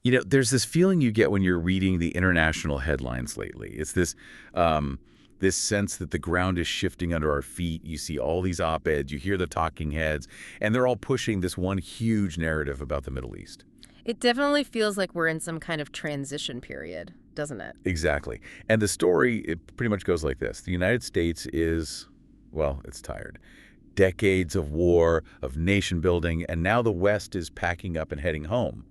There's this feeling you get when you're reading the international headlines lately. It's this sense that the ground is shifting under our feet. You see all these op-eds, you hear the talking heads, and they're all pushing this one huge narrative about the Middle East. It definitely feels like we're in some kind of transition period, doesn't it? Exactly. And the story, it pretty much goes like this. The United States is, well, it's tired. Decades of war, of nation building, and now the West is packing up and heading home.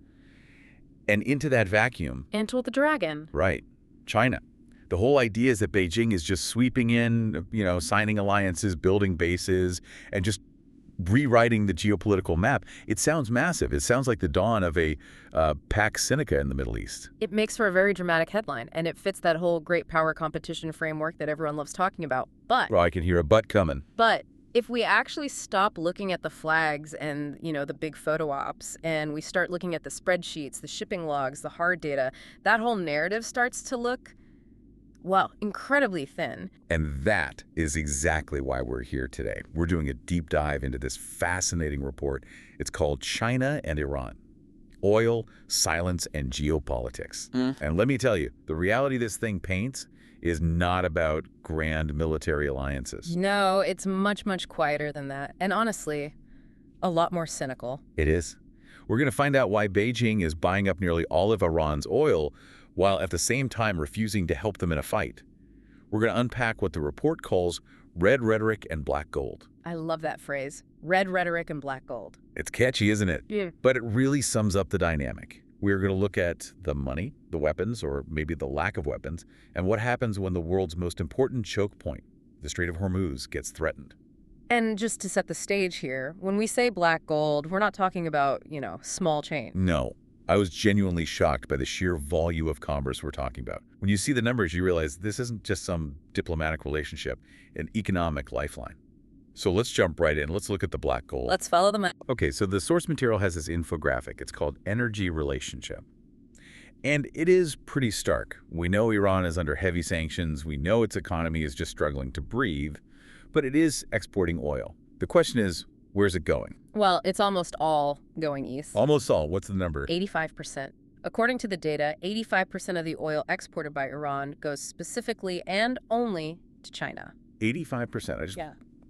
And into that vacuum... Enter the dragon. Right. China. The whole idea is that Beijing is just sweeping in, signing alliances, building bases, and just rewriting the geopolitical map. It sounds massive. It sounds like the dawn of a Pax Sinica in the Middle East. It makes for a very dramatic headline, and it fits that whole great power competition framework that everyone loves talking about. But... Well, I can hear a but coming. But if we actually stop looking at the flags and, the big photo ops, and we start looking at the spreadsheets, the shipping logs, the hard data, that whole narrative starts to look... well, incredibly thin. And that is exactly why we're here today. We're doing a deep dive into this fascinating report. It's called China and Iran: Oil, Silence, and Geopolitics. And let me tell you, the reality this thing paints is not about grand military alliances. No, it's much, much quieter than that. And honestly, a lot more cynical. It is. We're going to find out why Beijing is buying up nearly all of Iran's oil, while at the same time refusing to help them in a fight. We're going to unpack what the report calls red rhetoric and black gold. I love that phrase, red rhetoric and black gold. It's catchy, isn't it? Yeah. But it really sums up the dynamic. We're going to look at the money, the weapons, or maybe the lack of weapons, and what happens when the world's most important choke point, the Strait of Hormuz, gets threatened. And just to set the stage here, when we say black gold, we're not talking about, small change. No. I was genuinely shocked by the sheer volume of commerce we're talking about. When you see the numbers, you realize this isn't just some diplomatic relationship, an economic lifeline. So let's jump right in. Let's look at the black gold. Let's follow the money. Okay, so the source material has this infographic. It's called Energy Relationship. And it is pretty stark. We know Iran is under heavy sanctions. We know its economy is just struggling to breathe. But it is exporting oil. The question is, where's it going? Well, it's almost all going east. Almost all. What's the number? 85%. According to the data, 85% of the oil exported by Iran goes specifically and only to China. 85%.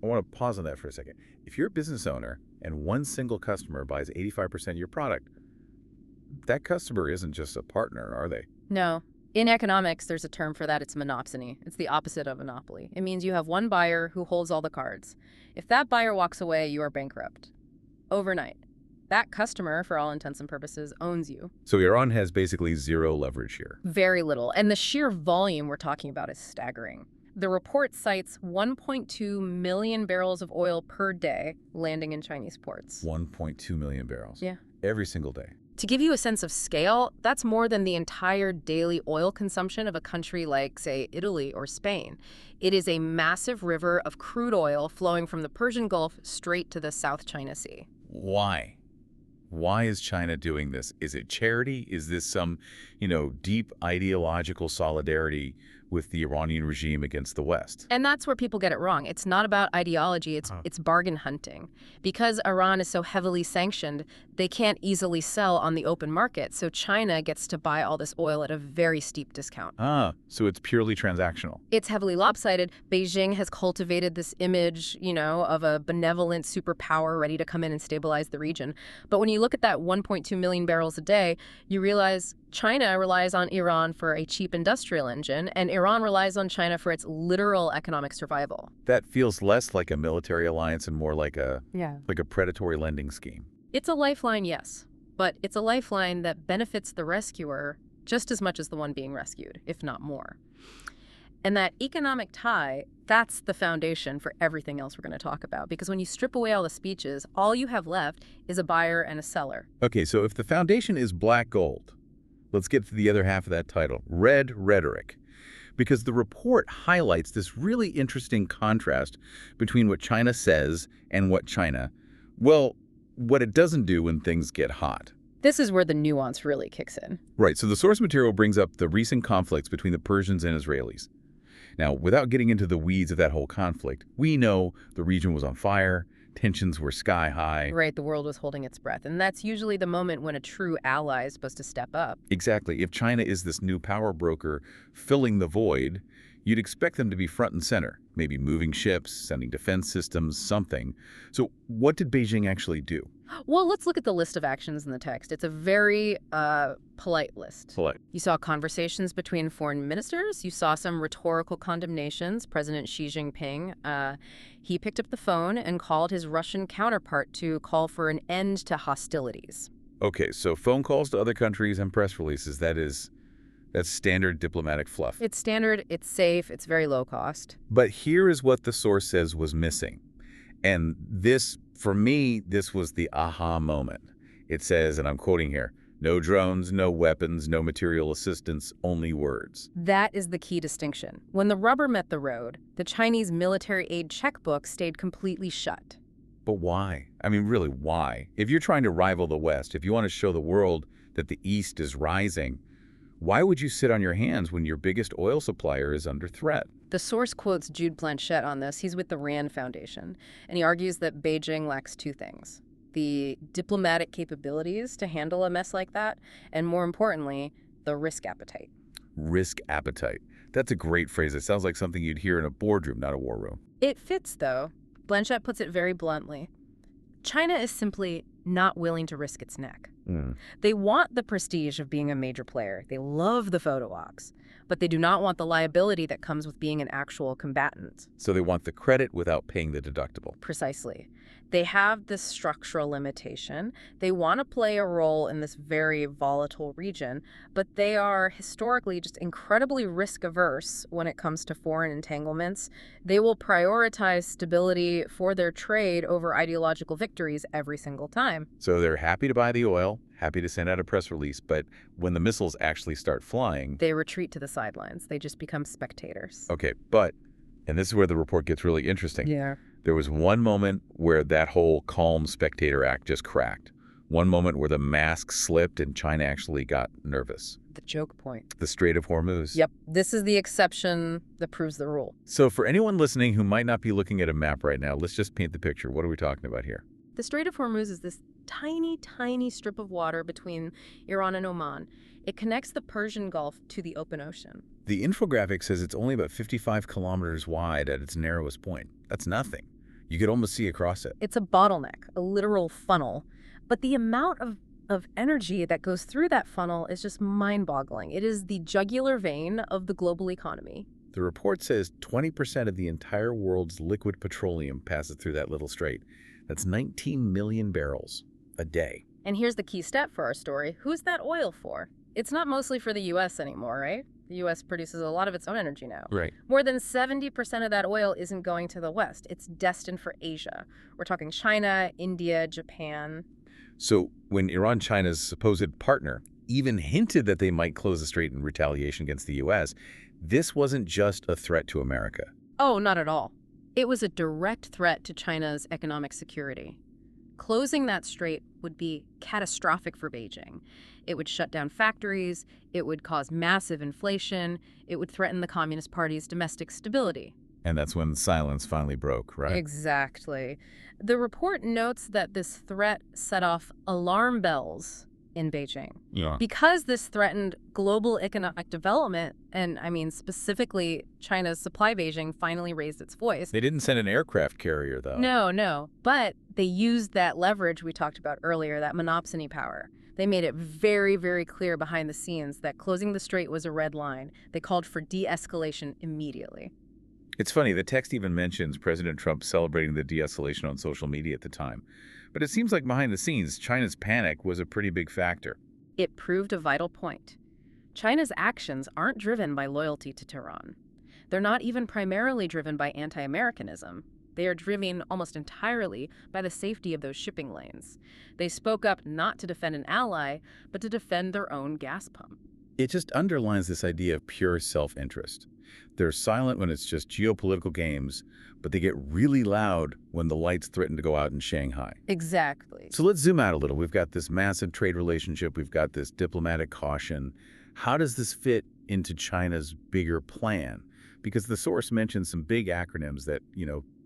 I want to pause on that for a second. If you're a business owner and one single customer buys 85% of your product, that customer isn't just a partner, are they? No. In economics, there's a term for that. It's monopsony. It's the opposite of monopoly. It means you have one buyer who holds all the cards. If that buyer walks away, you are bankrupt. Overnight. That customer, for all intents and purposes, owns you. So Iran has basically zero leverage here. Very little. And the sheer volume we're talking about is staggering. The report cites 1.2 million barrels of oil per day landing in Chinese ports. 1.2 million barrels. Yeah. Every single day. To give you a sense of scale, that's more than the entire daily oil consumption of a country like, say, Italy or Spain. It is a massive river of crude oil flowing from the Persian Gulf straight to the South China Sea. Why? Why is China doing this? Is it charity? Is this some, deep ideological solidarity with the Iranian regime against the West? And that's where people get it wrong. It's not about ideology, it's bargain hunting. Because Iran is so heavily sanctioned, they can't easily sell on the open market, so China gets to buy all this oil at a very steep discount. So it's purely transactional. It's heavily lopsided. Beijing has cultivated this image, of a benevolent superpower ready to come in and stabilize the region. But when you look at that 1.2 million barrels a day, you realize China relies on Iran for a cheap industrial engine, and Iran relies on China for its literal economic survival. That feels less like a military alliance and more like a predatory lending scheme. It's a lifeline, yes, but it's a lifeline that benefits the rescuer just as much as the one being rescued, if not more. And that economic tie, that's the foundation for everything else we're going to talk about. Because when you strip away all the speeches, all you have left is a buyer and a seller. Okay, so if the foundation is black gold, let's get to the other half of that title, red rhetoric. Because the report highlights this really interesting contrast between what China says and what it doesn't do when things get hot. This is where the nuance really kicks in. Right, so the source material brings up the recent conflicts between the Persians and Israelis. Now, without getting into the weeds of that whole conflict, we know the region was on fire, Tensions were sky high. Right, the world was holding its breath. And that's usually the moment when a true ally is supposed to step up. Exactly. If China is this new power broker filling the void, you'd expect them to be front and center, maybe moving ships, sending defense systems, something. So what did Beijing actually do? Well, let's look at the list of actions in the text. It's a very polite list. Polite. You saw conversations between foreign ministers. You saw some rhetorical condemnations. President Xi Jinping, he picked up the phone and called his Russian counterpart to call for an end to hostilities. Okay, so phone calls to other countries and press releases, that's standard diplomatic fluff. It's standard, it's safe, it's very low cost. But here is what the source says was missing. And this, for me, this was the aha moment. It says, and I'm quoting here, no drones, no weapons, no material assistance, only words. That is the key distinction. When the rubber met the road, the Chinese military aid checkbook stayed completely shut. But why? I mean, really, why? If you're trying to rival the West, if you want to show the world that the East is rising, why would you sit on your hands when your biggest oil supplier is under threat? The source quotes Jude Blanchette on this. He's with the RAND Foundation, and he argues that Beijing lacks two things: the diplomatic capabilities to handle a mess like that, and more importantly, the risk appetite. Risk appetite. That's a great phrase. It sounds like something you'd hear in a boardroom, not a war room. It fits, though. Blanchette puts it very bluntly. China is simply not willing to risk its neck. They want the prestige of being a major player. They love the photo ops, but they do not want the liability that comes with being an actual combatant. So they want the credit without paying the deductible. Precisely. They have this structural limitation. They want to play a role in this very volatile region, but they are historically just incredibly risk-averse when it comes to foreign entanglements. They will prioritize stability for their trade over ideological victories every single time. So they're happy to buy the oil, happy to send out a press release, but when the missiles actually start flying... They retreat to the sidelines. They just become spectators. Okay, but, and this is where the report gets really interesting. Yeah. There was one moment where that whole calm spectator act just cracked. One moment where the mask slipped and China actually got nervous. The choke point. The Strait of Hormuz. Yep. This is the exception that proves the rule. So for anyone listening who might not be looking at a map right now, let's just paint the picture. What are we talking about here? The Strait of Hormuz is this tiny, tiny strip of water between Iran and Oman. It connects the Persian Gulf to the open ocean. The infographic says it's only about 55 kilometers wide at its narrowest point. That's nothing. You could almost see across it. It's a bottleneck, a literal funnel. But the amount of energy that goes through that funnel is just mind-boggling. It is the jugular vein of the global economy. The report says 20% of the entire world's liquid petroleum passes through that little strait. That's 19 million barrels a day. And here's the key step for our story. Who's that oil for? It's not mostly for the U.S. anymore, right? The U.S. produces a lot of its own energy now. Right. More than 70% of that oil isn't going to the West. It's destined for Asia. We're talking China, India, Japan. So when Iran, China's supposed partner, even hinted that they might close the strait in retaliation against the U.S., this wasn't just a threat to America. Oh, not at all. It was a direct threat to China's economic security. Closing that strait would be catastrophic for Beijing. It would shut down factories, it would cause massive inflation, it would threaten the Communist Party's domestic stability. And that's when silence finally broke, right? Exactly. The report notes that this threat set off alarm bells in Beijing. Yeah. Because this threatened global economic development, and I mean specifically China's supply, Beijing finally raised its voice. They didn't send an aircraft carrier, though. No. But they used that leverage we talked about earlier, that monopsony power. They made it very, very clear behind the scenes that closing the strait was a red line. They called for de-escalation immediately. It's funny, the text even mentions President Trump celebrating the de-escalation on social media at the time. But it seems like behind the scenes, China's panic was a pretty big factor. It proved a vital point. China's actions aren't driven by loyalty to Tehran. They're not even primarily driven by anti-Americanism. They are driven almost entirely by the safety of those shipping lanes. They spoke up not to defend an ally, but to defend their own gas pump. It just underlines this idea of pure self-interest. They're silent when it's just geopolitical games, but they get really loud when the lights threaten to go out in Shanghai. Exactly. So let's zoom out a little. We've got this massive trade relationship. We've got this diplomatic caution. How does this fit into China's bigger plan? Because the source mentions some big acronyms that,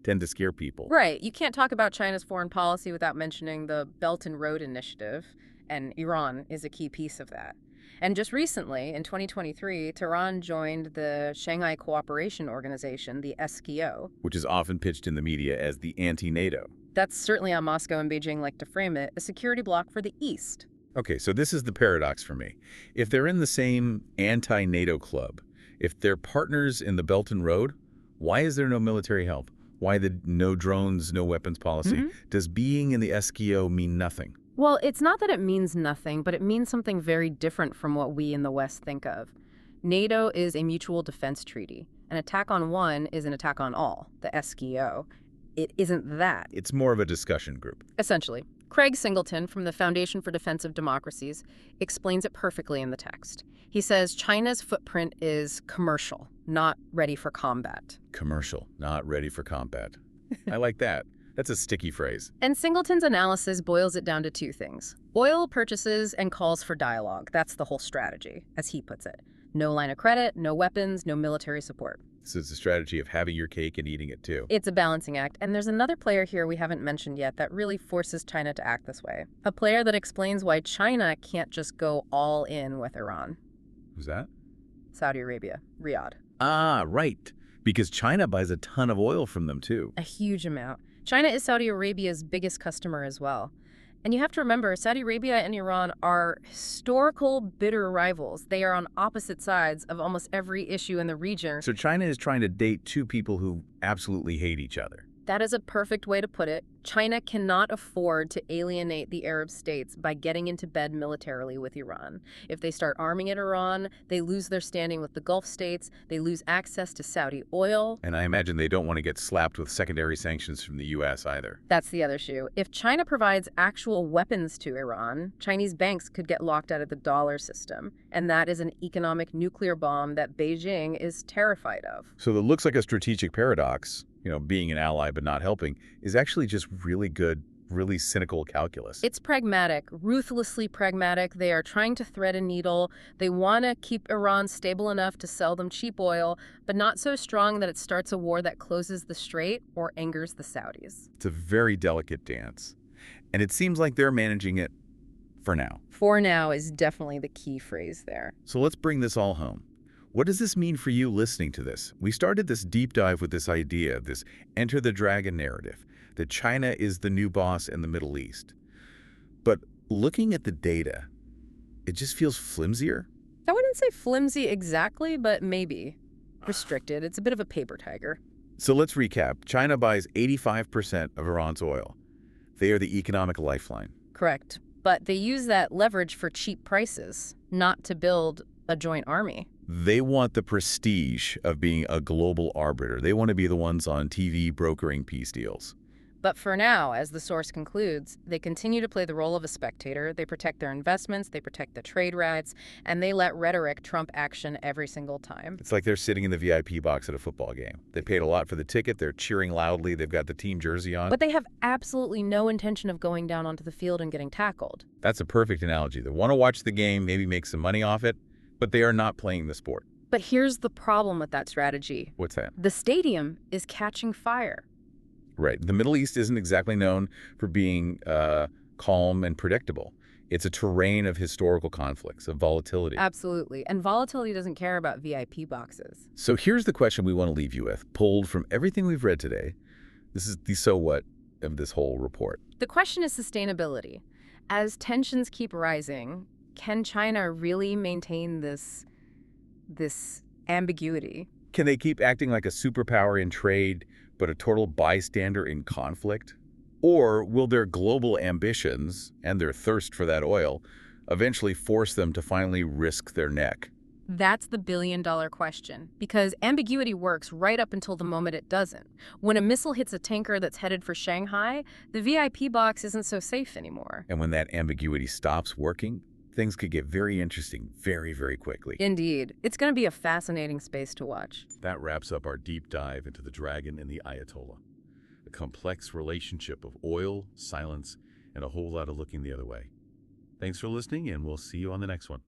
tend to scare people. Right. You can't talk about China's foreign policy without mentioning the Belt and Road Initiative, and Iran is a key piece of that. And just recently, in 2023, Tehran joined the Shanghai Cooperation Organization, the SCO. Which is often pitched in the media as the anti-NATO. That's certainly how Moscow and Beijing like to frame it, a security bloc for the East. Okay, so this is the paradox for me. If they're in the same anti-NATO club, if they're partners in the Belt and Road, why is there no military help? Why the no drones, no weapons policy? Does being in the SKO mean nothing? Well, it's not that it means nothing, but it means something very different from what we in the West think of. NATO is a mutual defense treaty. An attack on one is an attack on all, the SKO. It isn't that. It's more of a discussion group. Essentially. Craig Singleton from the Foundation for Defensive Democracies explains it perfectly in the text. He says China's footprint is commercial, not ready for combat. Commercial, not ready for combat. I like that. That's a sticky phrase. And Singleton's analysis boils it down to two things. Oil purchases and calls for dialogue. That's the whole strategy, as he puts it. No line of credit, no weapons, no military support. So it's a strategy of having your cake and eating it too. It's a balancing act, and there's another player here we haven't mentioned yet that really forces China to act this way. A player that explains why China can't just go all in with Iran. Who's that? Saudi Arabia, Riyadh. Ah, right. Because China buys a ton of oil from them too. A huge amount. China is Saudi Arabia's biggest customer as well. And you have to remember, Saudi Arabia and Iran are historical bitter rivals. They are on opposite sides of almost every issue in the region. So China is trying to date two people who absolutely hate each other. That is a perfect way to put it. China cannot afford to alienate the Arab states by getting into bed militarily with Iran. If they start arming at Iran, they lose their standing with the Gulf states, they lose access to Saudi oil. And I imagine they don't want to get slapped with secondary sanctions from the U.S. either. That's the other shoe. If China provides actual weapons to Iran, Chinese banks could get locked out of the dollar system. And that is an economic nuclear bomb that Beijing is terrified of. So that looks like a strategic paradox. Being an ally but not helping, is actually just really good, really cynical calculus. It's pragmatic, ruthlessly pragmatic. They are trying to thread a needle. They want to keep Iran stable enough to sell them cheap oil, but not so strong that it starts a war that closes the strait or angers the Saudis. It's a very delicate dance. And it seems like they're managing it for now. For now is definitely the key phrase there. So let's bring this all home. What does this mean for you listening to this? We started this deep dive with this idea, this enter the dragon narrative, that China is the new boss in the Middle East. But looking at the data, it just feels flimsier. I wouldn't say flimsy exactly, but maybe. Restricted. It's a bit of a paper tiger. So let's recap. China buys 85% of Iran's oil. They are the economic lifeline. Correct. But they use that leverage for cheap prices, not to build a joint army. They want the prestige of being a global arbiter. They want to be the ones on TV brokering peace deals. But for now, as the source concludes, they continue to play the role of a spectator. They protect their investments, they protect the trade rights, and they let rhetoric trump action every single time. It's like they're sitting in the VIP box at a football game. They paid a lot for the ticket, they're cheering loudly, they've got the team jersey on. But they have absolutely no intention of going down onto the field and getting tackled. That's a perfect analogy. They want to watch the game, maybe make some money off it, but they are not playing the sport. But here's the problem with that strategy. What's that? The stadium is catching fire. Right. The Middle East isn't exactly known for being calm and predictable. It's a terrain of historical conflicts, of volatility. Absolutely. And volatility doesn't care about VIP boxes. So here's the question we want to leave you with, pulled from everything we've read today. This is the so what of this whole report. The question is sustainability. As tensions keep rising, can China really maintain this ambiguity? Can they keep acting like a superpower in trade, but a total bystander in conflict? Or will their global ambitions and their thirst for that oil eventually force them to finally risk their neck? That's the billion-dollar question, because ambiguity works right up until the moment it doesn't. When a missile hits a tanker that's headed for Shanghai, the VIP box isn't so safe anymore. And when that ambiguity stops working, things could get very interesting very, very quickly. Indeed. It's going to be a fascinating space to watch. That wraps up our deep dive into the dragon and the Ayatollah, a complex relationship of oil, silence, and a whole lot of looking the other way. Thanks for listening, and we'll see you on the next one.